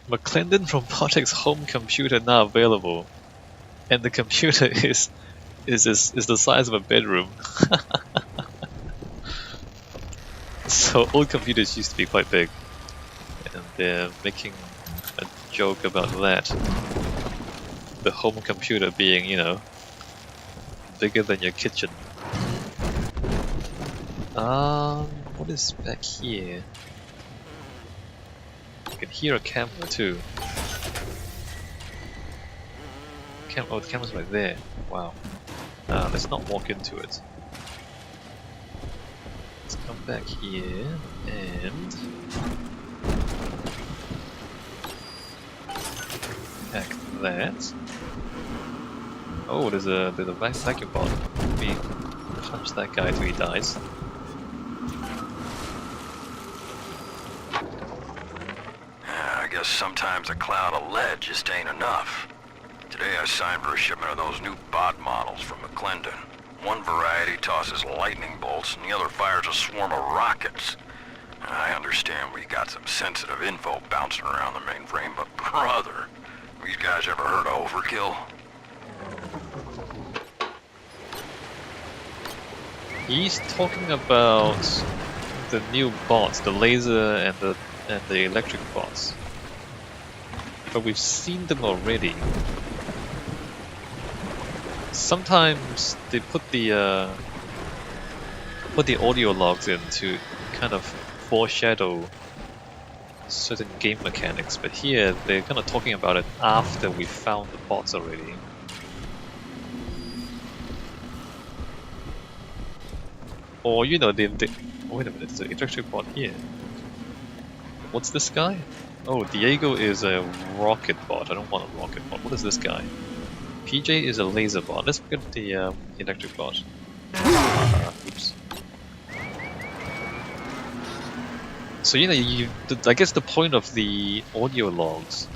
McClendon Robotics home computer now available, and the computer is the size of a bedroom. So old computers used to be quite big, and they're making a joke about that. The home computer being, you know, bigger than your kitchen. What is back here? I can hear a camera too. Oh, the camera's right there. Wow. Let's not walk into it. Let's come back here and hack that. Oh, there's a vacuum bot. We punch that guy till he dies. I guess sometimes a cloud of lead just ain't enough. Today I signed for a shipment of those new bot models from McClendon. One variety tosses lightning bolts and the other fires a swarm of rockets. I understand we got some sensitive info bouncing around the mainframe, but brother, these guys ever heard of overkill? He's talking about the new bots, the laser and the electric bots. But we've seen them already. Sometimes they put the audio logs in to kind of foreshadow certain game mechanics, but here they're kind of talking about it after we found the bots already. Or you know, wait a minute, there's an electric bot here. What's this guy? Oh, Diego is a rocket bot. I don't want a rocket bot. What is this guy? PJ is a laser bot. Let's get the electric bot. Oops. So you know, I guess the point of the audio logs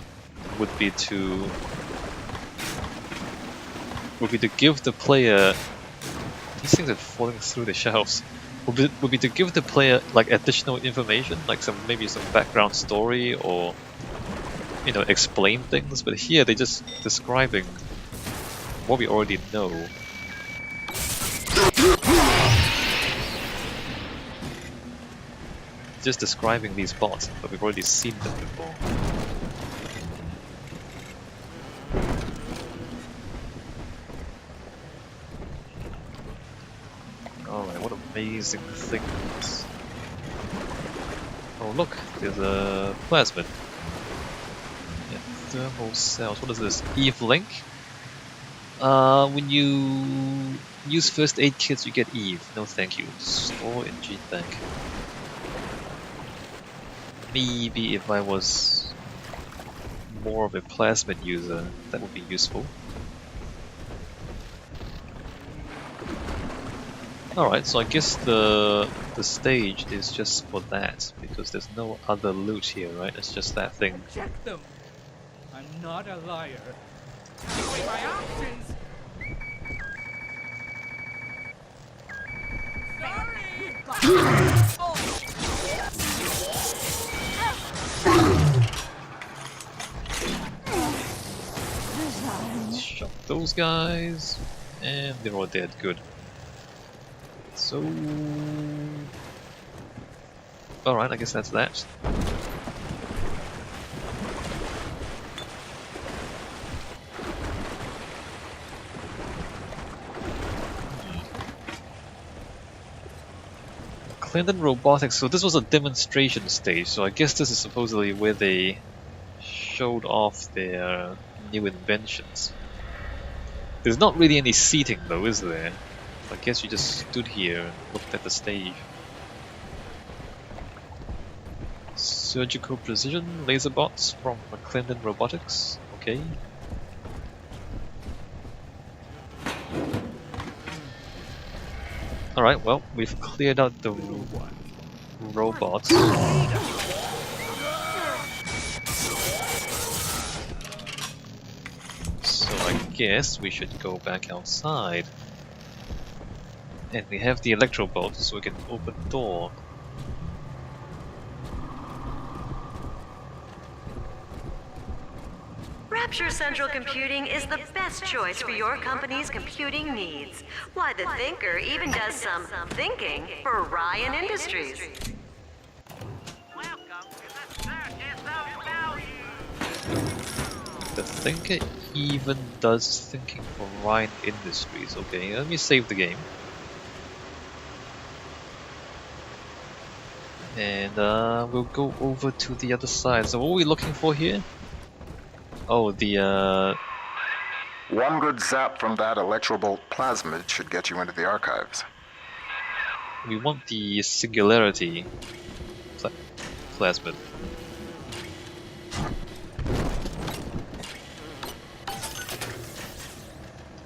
would be to give the player. These things are falling through the shelves. Would be to give the player like additional information, like maybe some background story, or you know, explain things. But here they're just describing what we already know. Just describing these bots, but we've already seen them before. Alright, what amazing things. Oh look, there's a plasmid. Yeah, thermal cells. What is this? Eve Link? When you use first aid kits, you get Eve. No thank you. Store in G-Bank. Maybe if I was more of a plasmid user, that would be useful. Alright, so I guess the stage is just for that, because there's no other loot here, right? It's just that thing. Check them. I'm not a liar. Take away my options. Shot those guys, and they're all dead. Good. So, alright, I guess that's that. Clinton Robotics, so this was a demonstration stage, so I guess this is supposedly where they showed off their new inventions. There's not really any seating though, is there? I guess you just stood here and looked at the stage. Surgical precision laser bots from McClendon Robotics. Okay. Alright, well, we've cleared out the robots. So I guess we should go back outside. And we have the electro bolt, so we can open the door. Rapture Central Computing is the best choice for your company's computing needs. Why, the Thinker even does some thinking for Ryan Industries. The Thinker even does thinking for Ryan Industries. Okay, let me save the game. And we'll go over to the other side. So what are we looking for here? Oh, the One good zap from that electrobolt plasmid should get you into the archives. we want the singularity plasmid.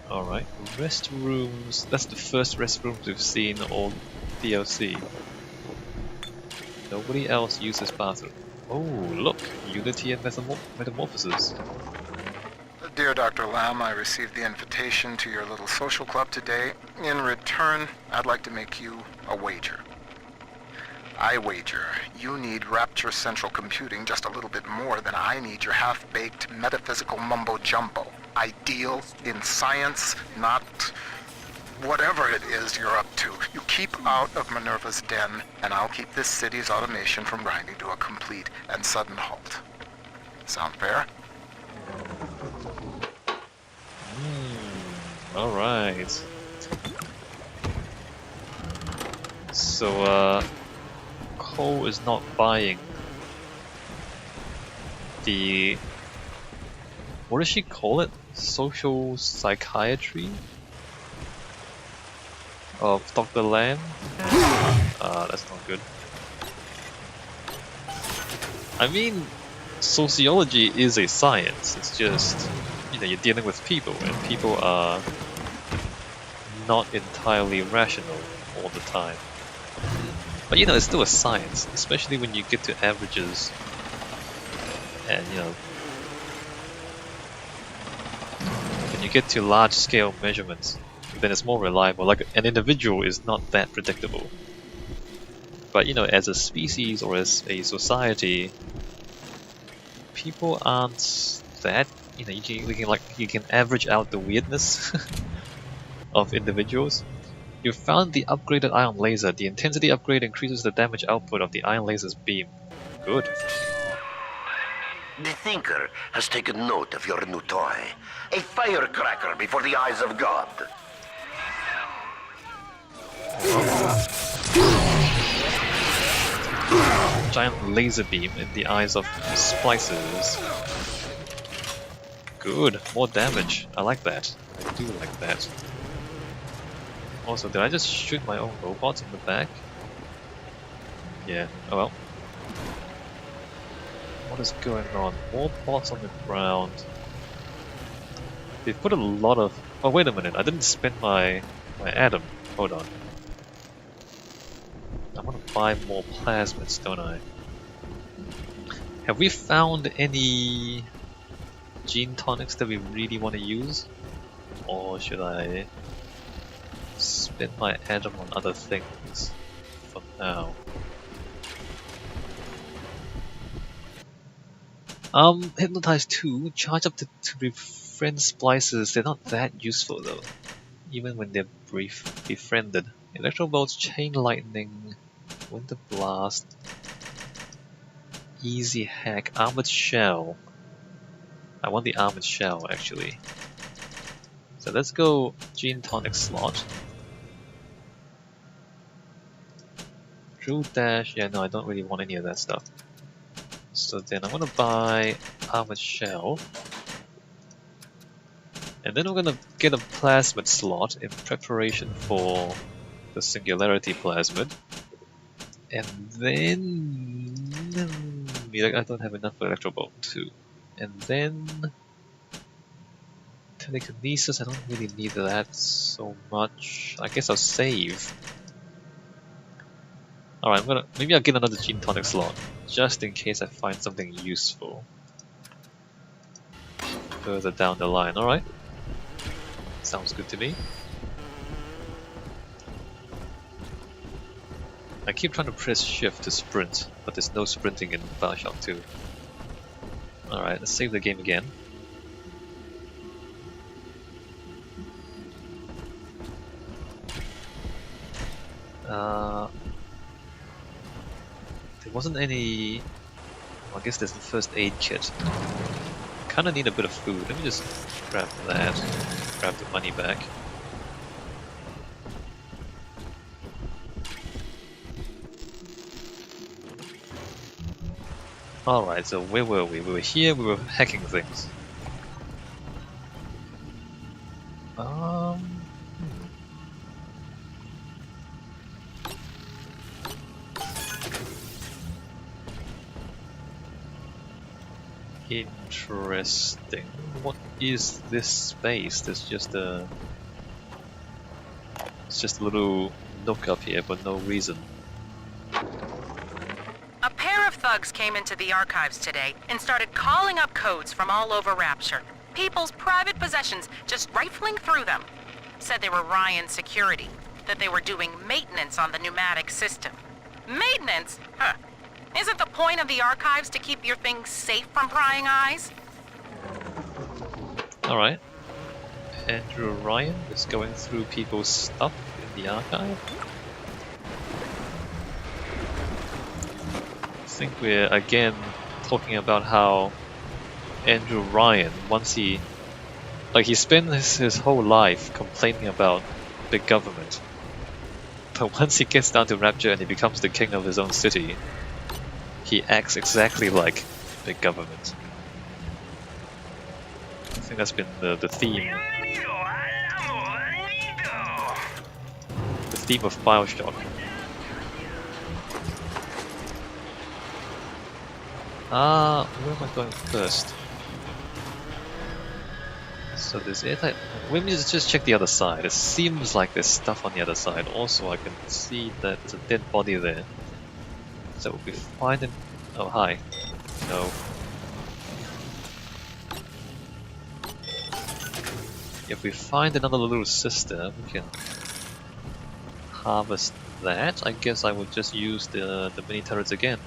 Alright, restrooms. That's the first restrooms we've seen on DLC. Nobody else uses bathroom. Oh, look! Unity and Metamorphosis. Dear Dr. Lamb, I received the invitation to your little social club today. In return, I'd like to make you a wager. I wager you need Rapture Central Computing just a little bit more than I need your half-baked metaphysical mumbo-jumbo. Ideal in science, not whatever it is you're up to. You keep out of Minerva's den, and I'll keep this city's automation from grinding to a complete and sudden halt. Sound fair? Alright. So, Cole is not buying the... what does she call it? Social psychiatry? Of Dr. Lamb? That's not good. I mean, sociology is a science. It's just, you know, you're dealing with people, and people are not entirely rational all the time. But you know, it's still a science, especially when you get to averages, and you know, when you get to large-scale measurements, then it's more reliable. Like, an individual is not that predictable. But you know, as a species or as a society, people aren't that. You know, you can average out the weirdness of individuals. You found the upgraded ion laser. The intensity upgrade increases the damage output of the ion laser's beam. Good. The Thinker has taken note of your new toy. A firecracker before the eyes of God. Giant laser beam in the eyes of splicers. Good. More damage. I like that. I do like that. Also, did I just shoot my own robots in the back? Yeah, oh well. What is going on? More bots on the ground. They've put a lot of... oh, wait a minute, I didn't spend my atom. Hold on. I want to buy more plasmids, don't I? Have we found any gene tonics that we really want to use? Or should I spend my atom on other things for now? Hypnotize 2, charge up to befriend splicers. They're not that useful though, even when they're befriended. Electro bolts, chain lightning, winter blast, easy hack, armored shell. I want the armored shell actually. So let's go gene tonic slot. Drill dash, yeah, no, I don't really want any of that stuff. So then I'm gonna buy armored shell. And then I'm gonna get a plasmid slot in preparation for the singularity plasmid. And then... I don't have enough for electrobolt too. And then... telekinesis, I don't really need that so much. I guess I'll save. Alright, maybe I'll get another gene tonic slot, just in case I find something useful further down the line. Alright. Sounds good to me. I keep trying to press shift to sprint, but there's no sprinting in Bioshock 2. Alright, let's save the game again. There wasn't any... Well, I guess there's the first aid kit. Kinda need a bit of food. Let me just grab that. Grab the money back. Alright, so where were we? We were here, we were hacking things. Interesting. What is this space? There's just a... It's just a little nook up here for no reason. A pair of thugs came into the archives today and started calling up codes from all over Rapture. People's private possessions, just rifling through them. Said they were Ryan security, that they were doing maintenance on the pneumatic system. Maintenance? Huh. Isn't the point of the archives to keep your things safe from prying eyes? Alright. Andrew Ryan is going through people's stuff in the archive. I think we're again talking about how Andrew Ryan, once he spent his whole life complaining about big government, but once he gets down to Rapture and he becomes the king of his own city, he acts exactly like big government. I think that's been the theme. The theme of Bioshock. Where am I going first? So there's Air-Tite. Let me just check the other side. It seems like there's stuff on the other side. Also, I can see that there's a dead body there. So we'll be finding... Oh, hi. No. If we find another little sister, we can harvest that. I guess I would just use the mini turrets again.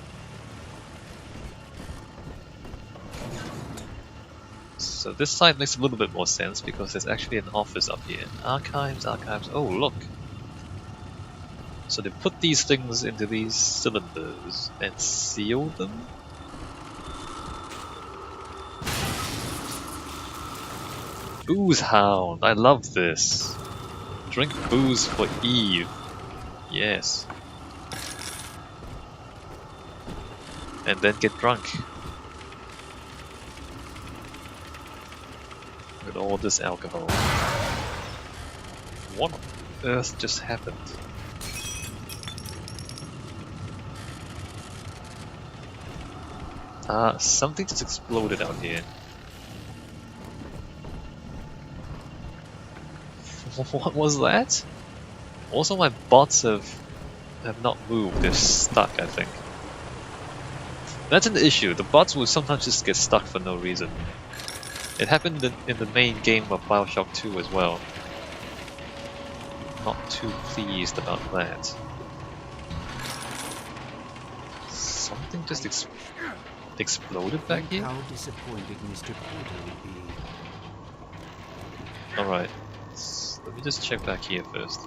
So this side makes a little bit more sense because there's actually an office up here. Archives, archives. Oh, look. So they put these things into these cylinders and seal them? Booze Hound! I love this! Drink booze for Eve. Yes. And then get drunk. With all this alcohol. What on earth just happened? Something just exploded out here. What was that? Also, my bots have not moved. They're stuck, I think. That's an issue. The bots will sometimes just get stuck for no reason. It happened in the main game of Bioshock 2 as well. Not too pleased about that. Something just exploded back here? How disappointed Mr. Porter would be. Alright. Let me just check back here first.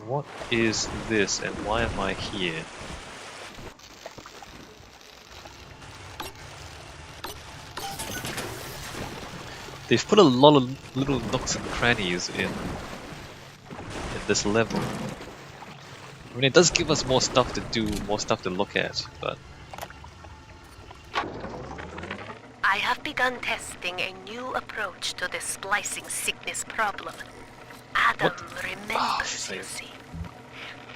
What is this and why am I here? They've put a lot of little nooks and crannies in this level. I mean, it does give us more stuff to do, more stuff to look at, but... I have begun testing a new approach to the splicing sickness problem. Adam remembers, you see.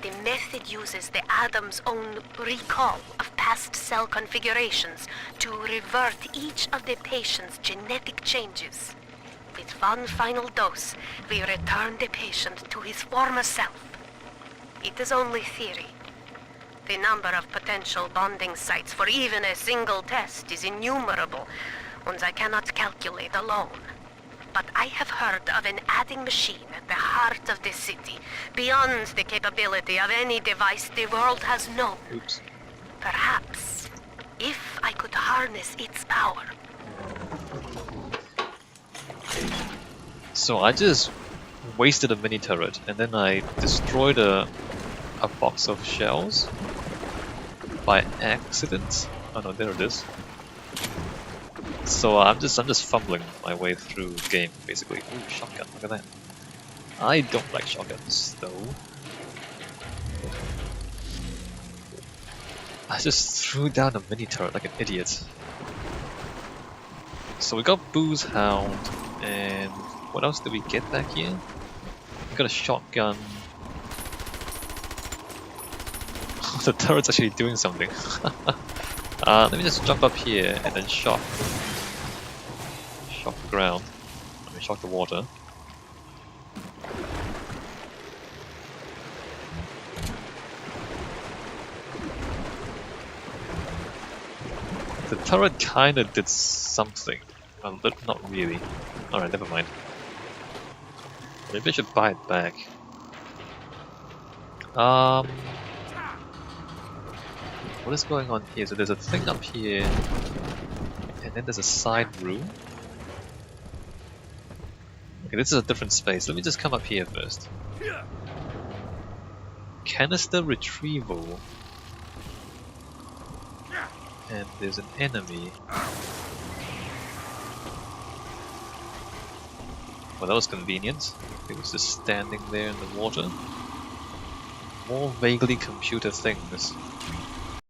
The method uses the Adam's own recall of past cell configurations to revert each of the patient's genetic changes. With one final dose, we return the patient to his former self. It is only theory. The number of potential bonding sites for even a single test is innumerable, and I cannot calculate alone. But I have heard of an adding machine at the heart of the city, beyond the capability of any device the world has known. Oops. Perhaps, if I could harness its power. So I just wasted a mini turret, and then I destroyed a box of shells by accident. Oh no, there it is. So I'm just fumbling my way through the game, basically. Ooh, shotgun! Look at that. I don't like shotguns, though. I just threw down a mini turret like an idiot. So we got Booze Hound, and what else did we get back here? We got a shotgun. The turret's actually doing something. Let me just jump up here and then shock the ground. I mean, shock the water. The turret kinda did something, but not really. Alright, never mind. Maybe I should buy it back. What is going on here? So there's a thing up here, and then there's a side room. Okay, this is a different space. Let me just come up here first. Canister retrieval. And there's an enemy. Well, that was convenient. It was just standing there in the water. More vaguely computer things.